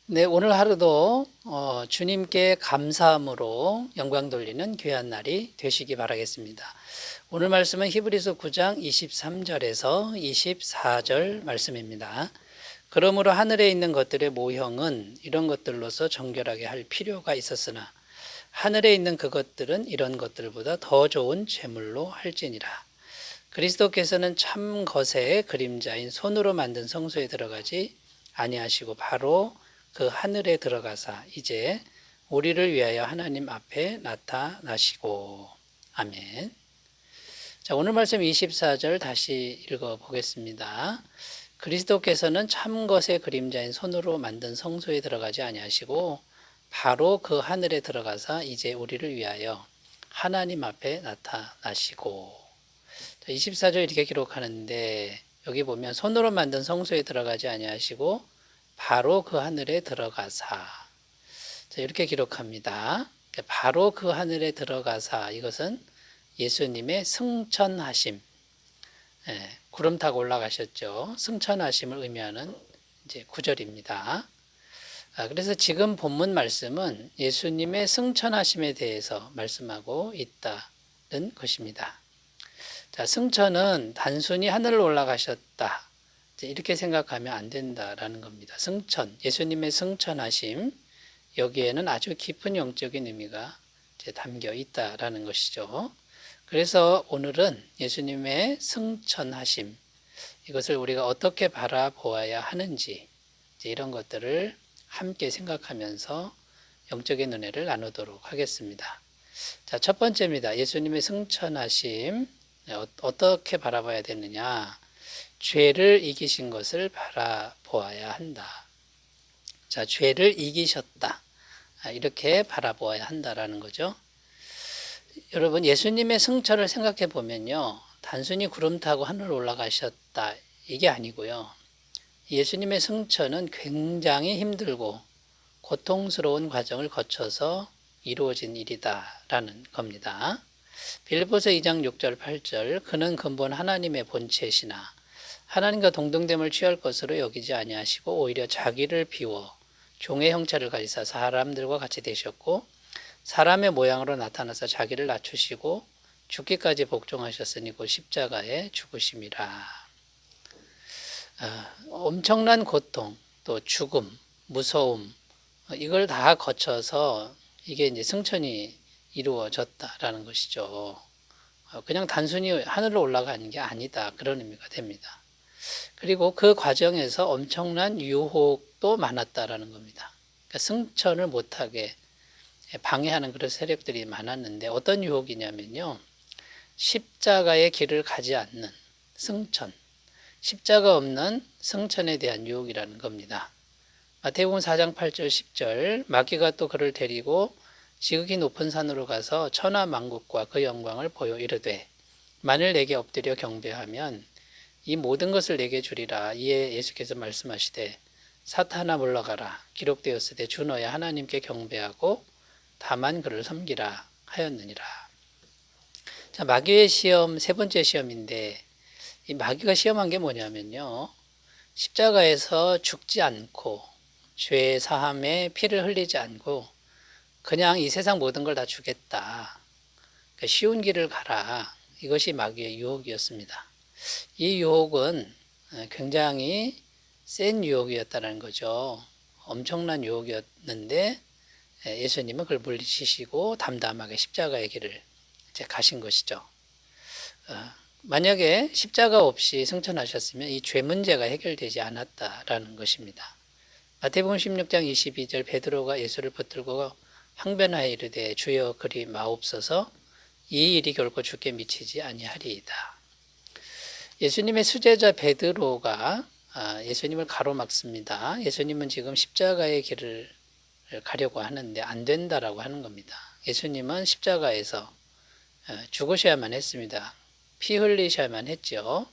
네, 오늘 하루도 주님께 감사함으로 영광 돌리는 귀한 날이 되시기 바라겠습니다. 오늘 말씀은 히브리서 9장 23절에서 24절 말씀입니다. 그러므로 하늘에 있는 것들의 모형은 이런 것들로서 정결하게 할 필요가 있었으나 하늘에 있는 그것들은 이런 것들보다 더 좋은 제물로 할지니라. 그리스도께서는 참 것의 그림자인 손으로 만든 성소에 들어가지 아니하시고 바로 그 하늘에 들어가사 이제 우리를 위하여 하나님 앞에 나타나시고. 아멘. 자, 오늘 말씀 24절 다시 읽어 보겠습니다. 그리스도께서는 참 것의 그림자인 손으로 만든 성소에 들어가지 아니하시고 바로 그 하늘에 들어가사 이제 우리를 위하여 하나님 앞에 나타나시고. 24절 이렇게 기록하는데 여기 보면 손으로 만든 성소에 들어가지 아니하시고 바로 그 하늘에 들어가사. 이렇게 기록합니다. 바로 그 하늘에 들어가사, 이것은 예수님의 승천하심, 구름 타고 올라가셨죠. 승천하심을 의미하는 이제 구절입니다. 그래서 지금 본문 말씀은 예수님의 승천하심에 대해서 말씀하고 있다는 것입니다. 자, 승천은 단순히 하늘로 올라가셨다, 이렇게 생각하면 안 된다라는 겁니다. 승천, 예수님의 승천하심, 여기에는 아주 깊은 영적인 의미가 담겨 있다라는 것이죠. 그래서 오늘은 예수님의 승천하심, 이것을 우리가 어떻게 바라보아야 하는지 이런 것들을 함께 생각하면서 영적인 은혜를 나누도록 하겠습니다. 자, 첫 번째입니다. 예수님의 승천하심, 어떻게 바라봐야 되느냐? 죄를 이기신 것을 바라보아야 한다. 자, 죄를 이기셨다, 이렇게 바라보아야 한다라는 거죠. 여러분, 예수님의 승천을 생각해 보면요, 단순히 구름 타고 하늘 올라가셨다, 이게 아니고요. 예수님의 승천은 굉장히 힘들고 고통스러운 과정을 거쳐서 이루어진 일이다라는 겁니다. 빌립보서 2장 6절 8절, 그는 근본 하나님의 본체시나 하나님과 동등됨을 취할 것으로 여기지 아니하시고 오히려 자기를 비워 종의 형체를 가지사 사람들과 같이 되셨고 사람의 모양으로 나타나서 자기를 낮추시고 죽기까지 복종하셨으니 곧 십자가에 죽으심이라. 엄청난 고통, 또 죽음, 무서움, 이걸 다 거쳐서 이게 이제 승천이 이루어졌다라는 것이죠. 그냥 단순히 하늘로 올라가는 게 아니다, 그런 의미가 됩니다. 그리고 그 과정에서 엄청난 유혹도 많았다라는 겁니다. 그러니까 승천을 못하게 방해하는 그런 세력들이 많았는데 어떤 유혹이냐면요, 십자가의 길을 가지 않는 승천, 십자가 없는 승천에 대한 유혹이라는 겁니다. 마태복음 4장 8절 10절, 마귀가 또 그를 데리고 지극히 높은 산으로 가서 천하 만국과 그 영광을 보여 이르되 만일 내게 엎드려 경배하면 이 모든 것을 내게 주리라. 이에 예수께서 말씀하시되 사탄아 물러가라, 기록되었으되 주 너야 하나님께 경배하고 다만 그를 섬기라 하였느니라. 자, 마귀의 시험, 세 번째 시험인데 이 마귀가 시험한 게 뭐냐면요, 십자가에서 죽지 않고 죄 사함에 피를 흘리지 않고 그냥 이 세상 모든 걸 다 주겠다, 그러니까 쉬운 길을 가라, 이것이 마귀의 유혹이었습니다. 이 유혹은 굉장히 센 유혹이었다는 거죠. 엄청난 유혹이었는데 예수님은 그걸 물리치시고 담담하게 십자가의 길을 이제 가신 것이죠. 만약에 십자가 없이 승천하셨으면 이 죄 문제가 해결되지 않았다라는 것입니다. 마태복음 16장 22절, 베드로가 예수를 붙들고 항변하여 이르되 주여 그리 마옵소서, 이 일이 결코 주께 미치지 아니하리이다. 예수님의 수제자 베드로가 예수님을 가로막습니다. 예수님은 지금 십자가의 길을 가려고 하는데 안 된다라고 하는 겁니다. 예수님은 십자가에서 죽으셔야만 했습니다. 피 흘리셔야만 했죠.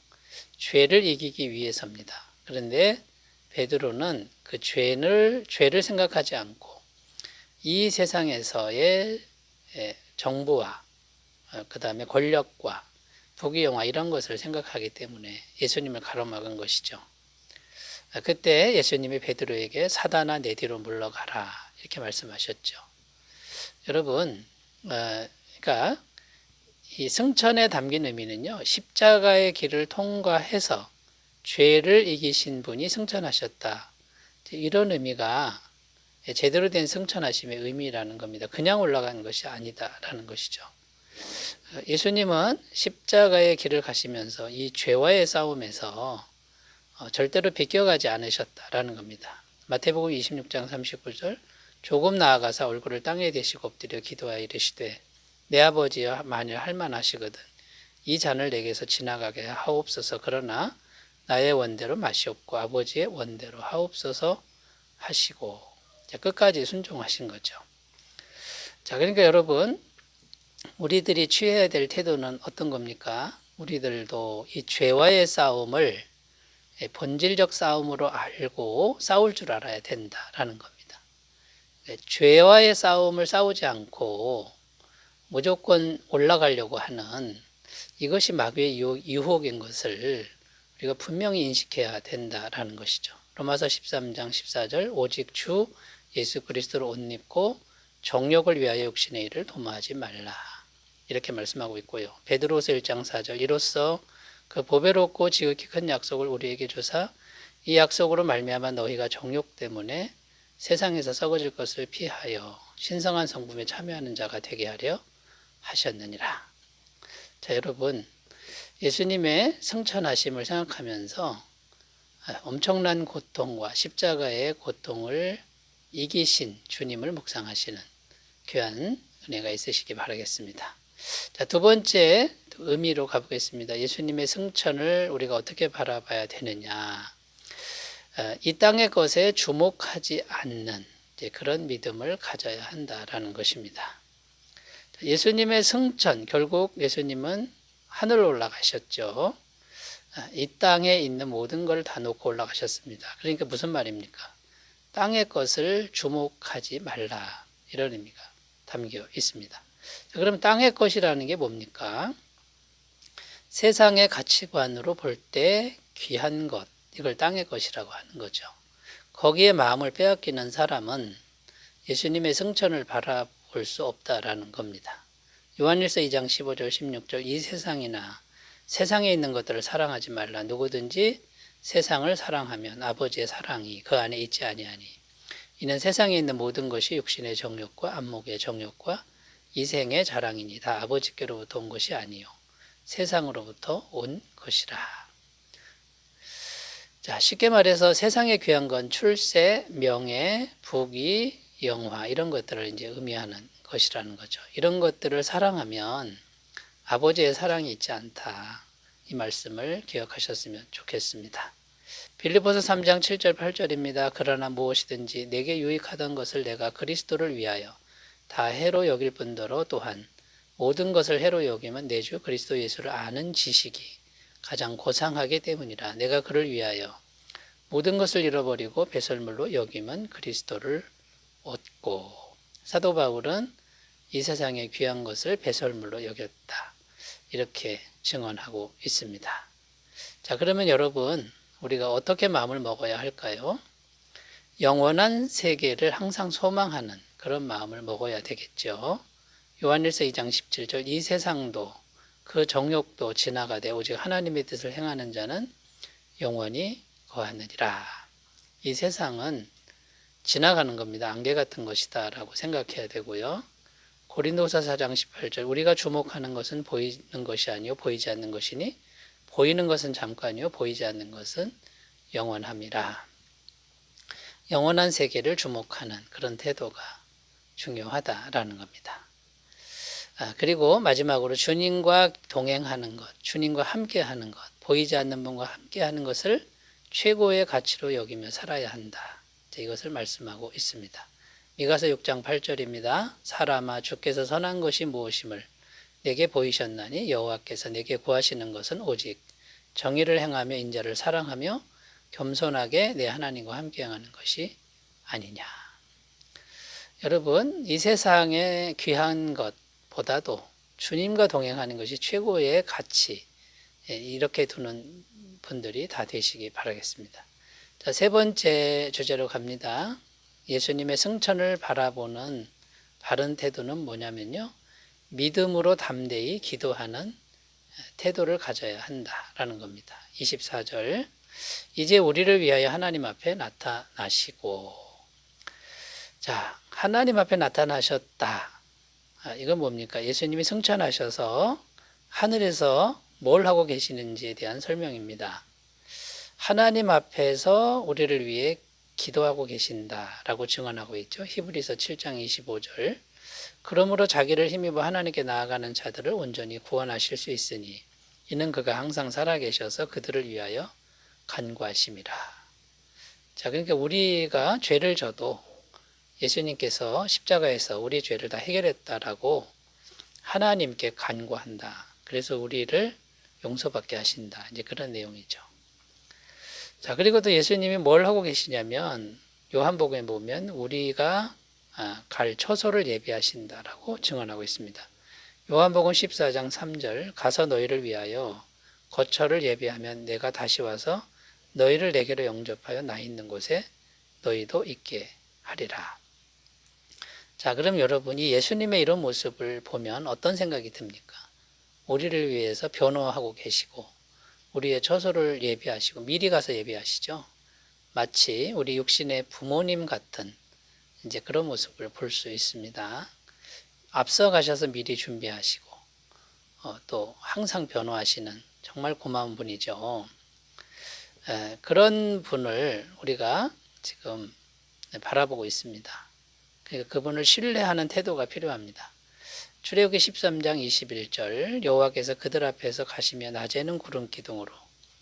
죄를 이기기 위해서입니다. 그런데 베드로는 그 죄를 생각하지 않고 이 세상에서의 정부와 그 다음에 권력과 부귀영화 이런 것을 생각하기 때문에 예수님을 가로막은 것이죠. 그때 예수님이 베드로에게 사단아 내 뒤로 물러가라 이렇게 말씀하셨죠. 여러분, 그러니까 이 승천에 담긴 의미는요, 십자가의 길을 통과해서 죄를 이기신 분이 승천하셨다. 이런 의미가 제대로 된 승천하심의 의미라는 겁니다. 그냥 올라간 것이 아니다라는 것이죠. 예수님은 십자가의 길을 가시면서 이 죄와의 싸움에서 절대로 비껴가지 않으셨다라는 겁니다. 마태복음 26장 39절 조금 나아가서 얼굴을 땅에 대시고 엎드려 기도하여 이르시되 내 아버지여 만일 할만하시거든 이 잔을 내게서 지나가게 하옵소서. 그러나 나의 원대로 마시옵고 아버지의 원대로 하옵소서 하시고, 자, 끝까지 순종하신 거죠. 자, 그러니까 여러분, 우리들이 취해야 될 태도는 어떤 겁니까? 우리들도 이 죄와의 싸움을 본질적 싸움으로 알고 싸울 줄 알아야 된다라는 겁니다. 죄와의 싸움을 싸우지 않고 무조건 올라가려고 하는 이것이 마귀의 유혹인 것을 우리가 분명히 인식해야 된다라는 것이죠. 로마서 13장 14절 오직 주 예수 그리스도를 옷 입고 정욕을 위하여 육신의 일을 도모하지 말라 이렇게 말씀하고 있고요. 베드로서 1장 4절 이로써 그 보배롭고 지극히 큰 약속을 우리에게 주사 이 약속으로 말미암아 너희가 정욕 때문에 세상에서 썩어질 것을 피하여 신성한 성품에 참여하는 자가 되게 하려 하셨느니라. 자, 여러분, 예수님의 승천하심을 생각하면서 엄청난 고통과 십자가의 고통을 이기신 주님을 묵상하시는 귀한 은혜가 있으시기 바라겠습니다. 자, 두 번째 의미로 가보겠습니다. 예수님의 승천을 우리가 어떻게 바라봐야 되느냐. 이 땅의 것에 주목하지 않는 그런 믿음을 가져야 한다라는 것입니다. 예수님의 승천, 결국 예수님은 하늘로 올라가셨죠. 이 땅에 있는 모든 걸 다 놓고 올라가셨습니다. 그러니까 무슨 말입니까? 땅의 것을 주목하지 말라 이런 의미가 담겨 있습니다. 그럼 땅의 것이라는 게 뭡니까? 세상의 가치관으로 볼 때 귀한 것, 이걸 땅의 것이라고 하는 거죠. 거기에 마음을 빼앗기는 사람은 예수님의 승천을 바라볼 수 없다라는 겁니다. 요한일서 2장 15절 16절 이 세상이나 세상에 있는 것들을 사랑하지 말라. 누구든지 세상을 사랑하면 아버지의 사랑이 그 안에 있지 아니하니 이는 세상에 있는 모든 것이 육신의 정욕과 안목의 정욕과 이생의 자랑이니 다 아버지께로부터 온 것이 아니요 세상으로부터 온 것이라. 자, 쉽게 말해서 세상에 귀한 건 출세, 명예, 부귀, 영화 이런 것들을 이제 의미하는 것이라는 거죠. 이런 것들을 사랑하면 아버지의 사랑이 있지 않다. 이 말씀을 기억하셨으면 좋겠습니다. 빌립보서 3장 7절 8절입니다. 그러나 무엇이든지 내게 유익하던 것을 내가 그리스도를 위하여 다 해로 여길 뿐더러 또한 모든 것을 해로 여기면 내 주 그리스도 예수를 아는 지식이 가장 고상하기 때문이라. 내가 그를 위하여 모든 것을 잃어버리고 배설물로 여기면 그리스도를 얻고. 사도 바울은 이 세상의 귀한 것을 배설물로 여겼다. 이렇게 증언하고 있습니다. 자, 그러면 여러분, 우리가 어떻게 마음을 먹어야 할까요? 영원한 세계를 항상 소망하는 그런 마음을 먹어야 되겠죠. 요한일서 2장 17절 이 세상도 그 정욕도 지나가되 오직 하나님의 뜻을 행하는 자는 영원히 거하느니라. 이 세상은 지나가는 겁니다. 안개 같은 것이다 라고 생각해야 되고요. 고린도서 4장 18절 우리가 주목하는 것은 보이는 것이 아니요 보이지 않는 것이니 보이는 것은 잠깐이요 보이지 않는 것은 영원함이라. 영원한 세계를 주목하는 그런 태도가 중요하다라는 겁니다. 그리고 마지막으로 주님과 동행하는 것, 주님과 함께하는 것, 보이지 않는 분과 함께하는 것을 최고의 가치로 여기며 살아야 한다. 이것을 말씀하고 있습니다. 미가서 6장 8절입니다. 사람아 주께서 선한 것이 무엇임을 내게 보이셨나니 여호와께서 내게 구하시는 것은 오직 정의를 행하며 인자를 사랑하며 겸손하게 내 하나님과 함께하는 것이 아니냐. 여러분, 이 세상의 귀한 것보다도 주님과 동행하는 것이 최고의 가치, 이렇게 두는 분들이 다 되시기 바라겠습니다. 자, 세 번째 주제로 갑니다. 예수님의 승천을 바라보는 바른 태도는 뭐냐면요. 믿음으로 담대히 기도하는 태도를 가져야 한다라는 겁니다. 24절. 이제 우리를 위하여 하나님 앞에 나타나시고. 자, 하나님 앞에 나타나셨다. 이건 뭡니까? 예수님이 승천하셔서 하늘에서 뭘 하고 계시는지에 대한 설명입니다. 하나님 앞에서 우리를 위해 기도하고 계신다라고 증언하고 있죠. 히브리서 7장 25절. 그러므로 자기를 힘입어 하나님께 나아가는 자들을 온전히 구원하실 수 있으니 이는 그가 항상 살아계셔서 그들을 위하여 간구하심이라. 자, 그러니까 우리가 죄를 져도 예수님께서 십자가에서 우리 죄를 다 해결했다라고 하나님께 간구한다. 그래서 우리를 용서받게 하신다. 이제 그런 내용이죠. 자, 그리고 또 예수님이 뭘 하고 계시냐면 요한복음에 보면 우리가 갈 처소를 예비하신다라고 증언하고 있습니다. 요한복음 14장 3절 가서 너희를 위하여 거처를 예비하면 내가 다시 와서 너희를 내게로 영접하여 나 있는 곳에 너희도 있게 하리라. 자, 그럼 여러분이 예수님의 이런 모습을 보면 어떤 생각이 듭니까? 우리를 위해서 변호하고 계시고 우리의 처소를 예비하시고 미리 가서 예비하시죠. 마치 우리 육신의 부모님 같은 이제 그런 모습을 볼 수 있습니다. 앞서 가셔서 미리 준비하시고 또 항상 변호하시는 정말 고마운 분이죠. 그런 분을 우리가 지금 바라보고 있습니다. 그러니까 그분을 신뢰하는 태도가 필요합니다. 출애굽기 13장 21절 여호와께서 그들 앞에서 가시며 낮에는 구름 기둥으로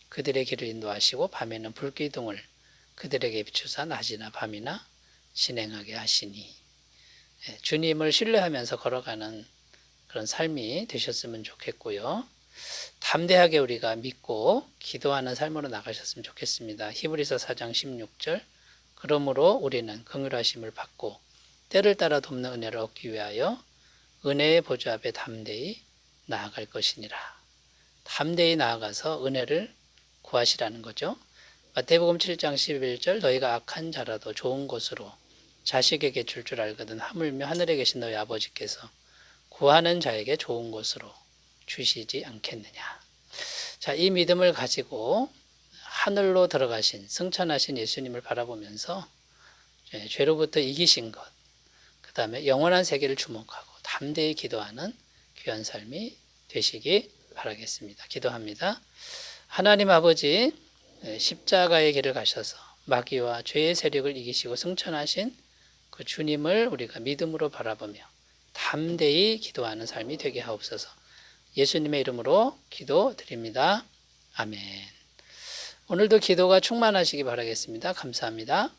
그들의 길을 인도하시고 밤에는 불 기둥을 그들에게 비추사 낮이나 밤이나 진행하게 하시니. 주님을 신뢰하면서 걸어가는 그런 삶이 되셨으면 좋겠고요. 담대하게 우리가 믿고 기도하는 삶으로 나가셨으면 좋겠습니다. 히브리서 4장 16절 그러므로 우리는 긍휼하심을 받고 때를 따라 돕는 은혜를 얻기 위하여 은혜의 보좌 앞에 담대히 나아갈 것이니라. 담대히 나아가서 은혜를 구하시라는 거죠. 마태복음 7장 11절 너희가 악한 자라도 좋은 것으로 자식에게 줄 줄 알거든 하물며 하늘에 계신 너희 아버지께서 구하는 자에게 좋은 것으로 주시지 않겠느냐. 자, 이 믿음을 가지고 하늘로 들어가신 승천하신 예수님을 바라보면서 죄로부터 이기신 것, 그 다음에 영원한 세계를 주목하고 담대히 기도하는 귀한 삶이 되시기 바라겠습니다. 기도합니다. 하나님 아버지, 십자가의 길을 가셔서 마귀와 죄의 세력을 이기시고 승천하신 그 주님을 우리가 믿음으로 바라보며 담대히 기도하는 삶이 되게 하옵소서. 예수님의 이름으로 기도드립니다. 아멘. 오늘도 기도가 충만하시기 바라겠습니다. 감사합니다.